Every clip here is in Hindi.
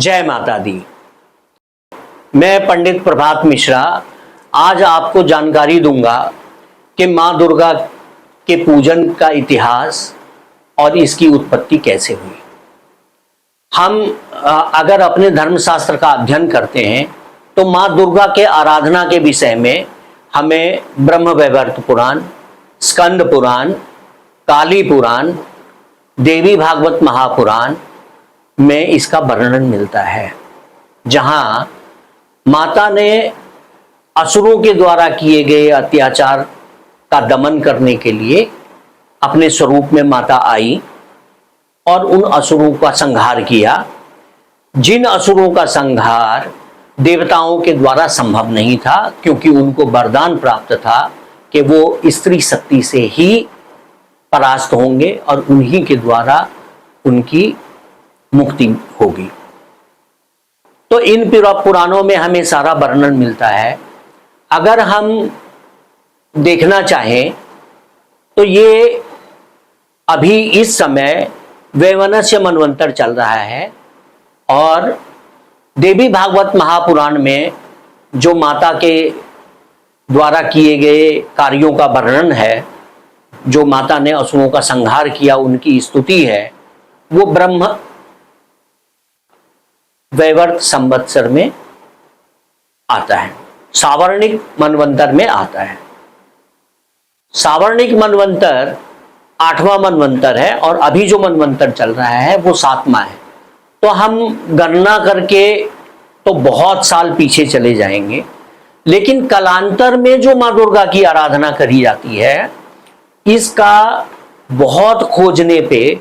जय माता दी। मैं पंडित प्रभात मिश्रा आज आपको जानकारी दूंगा कि माँ दुर्गा के पूजन का इतिहास और इसकी उत्पत्ति कैसे हुई। हम अगर अपने धर्मशास्त्र का अध्ययन करते हैं तो माँ दुर्गा के आराधना के विषय में हमें ब्रह्म वैवर्त पुराण, स्कंद पुराण, काली पुराण, देवी भागवत महापुराण में इसका वर्णन मिलता है, जहां माता ने असुरों के द्वारा किए गए अत्याचार का दमन करने के लिए अपने स्वरूप में माता आई और उन असुरों का संहार किया, जिन असुरों का संहार देवताओं के द्वारा संभव नहीं था, क्योंकि उनको वरदान प्राप्त था कि वो स्त्री शक्ति से ही परास्त होंगे और उन्हीं के द्वारा उनकी मुक्ति होगी। तो इन पुराणों में हमें सारा वर्णन मिलता है। अगर हम देखना चाहें तो ये अभी इस समय वैवनस्य मनवंतर चल रहा है और देवी भागवत महापुराण में जो माता के द्वारा किए गए कार्यों का वर्णन है, जो माता ने असुरों का संहार किया, उनकी स्तुति है, वो ब्रह्म वैवर्त संवत्सर में आता है, सावर्णिक मनवंतर में आता है। सावर्णिक मनवंतर 8वां मनवंतर है और अभी जो मनवंतर चल रहा है वो 7वां है। तो हम गणना करके तो बहुत साल पीछे चले जाएंगे, लेकिन कालांतर में जो माँ दुर्गा की आराधना करी जाती है, इसका बहुत खोजने पे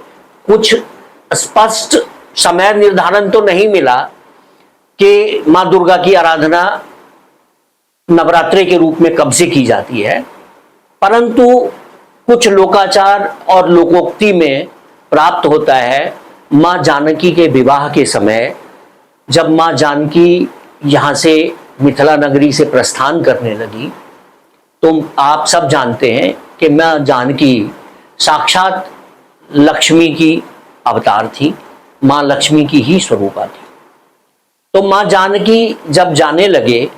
कुछ स्पष्ट समय निर्धारण तो नहीं मिला कि माँ दुर्गा की आराधना नवरात्रि के रूप में कब से की जाती है, परंतु कुछ लोकाचार और लोकोक्ति में प्राप्त होता है माँ जानकी के विवाह के समय, जब माँ जानकी यहाँ से मिथिला नगरी से प्रस्थान करने लगी, तो आप सब जानते हैं कि माँ जानकी साक्षात लक्ष्मी की अवतार थी, माँ लक्ष्मी की ही स्वरूपा थी। तो माँ जानकी जब जाने लगे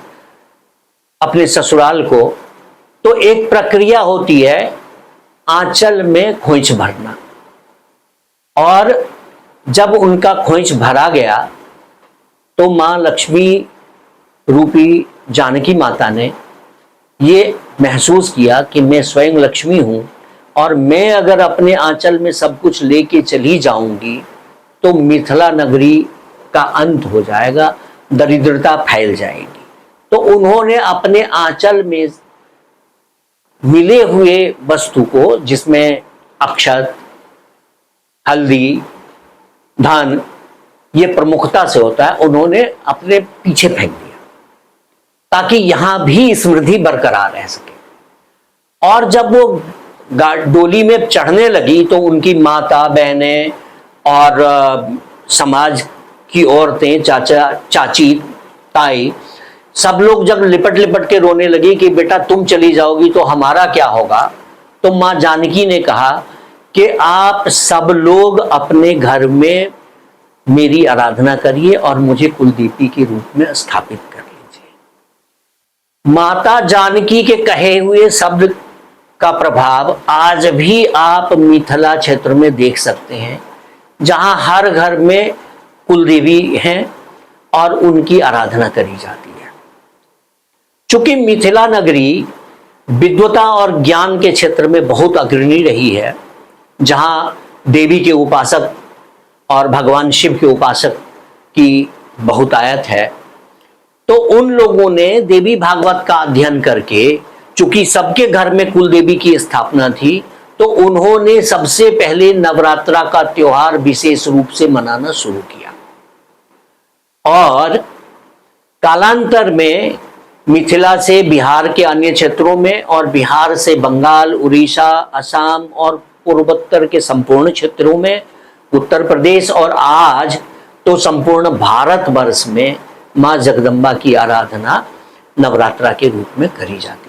अपने ससुराल को, तो एक प्रक्रिया होती है आंचल में खोइच भरना, और जब उनका खोइच भरा गया तो माँ लक्ष्मी रूपी जानकी माता ने ये महसूस किया कि मैं स्वयं लक्ष्मी हूं और मैं अगर अपने आंचल में सब कुछ लेके चली जाऊंगी तो मिथिला नगरी का अंत हो जाएगा, दरिद्रता फैल जाएगी। तो उन्होंने अपने आंचल में मिले हुए वस्तु को, जिसमें अक्षत, हल्दी, धन, ये प्रमुखता से होता है, उन्होंने अपने पीछे फेंक दिया ताकि यहां भी स्मृति बरकरार रह सके। और जब वो डोली में चढ़ने लगी तो उनकी माता, बहनें और समाज की औरतें, चाचा, चाची, ताई, सब लोग जब लिपट लिपट के रोने लगी कि बेटा तुम चली जाओगी तो हमारा क्या होगा, तो माँ जानकी ने कहा कि आप सब लोग अपने घर में मेरी आराधना करिए और मुझे कुलदेवी के रूप में स्थापित कर लीजिए। माता जानकी के कहे हुए शब्द का प्रभाव आज भी आप मिथिला क्षेत्र में देख सकते हैं, जहां हर घर में कुलदेवी हैं और उनकी आराधना करी जाती है। चूंकि मिथिला नगरी विद्वता और ज्ञान के क्षेत्र में बहुत अग्रणी रही है, जहां देवी के उपासक और भगवान शिव के उपासक की बहुतायत है, तो उन लोगों ने देवी भागवत का अध्ययन करके, चूंकि सबके घर में कुलदेवी की स्थापना थी, तो उन्होंने सबसे पहले नवरात्रा का त्योहार विशेष रूप से मनाना शुरू किया। और कालांतर में मिथिला से बिहार के अन्य क्षेत्रों में और बिहार से बंगाल, उड़ीसा, असम और पूर्वोत्तर के संपूर्ण क्षेत्रों में, उत्तर प्रदेश और आज तो संपूर्ण भारतवर्ष में मां जगदम्बा की आराधना नवरात्रा के रूप में करी जाती है।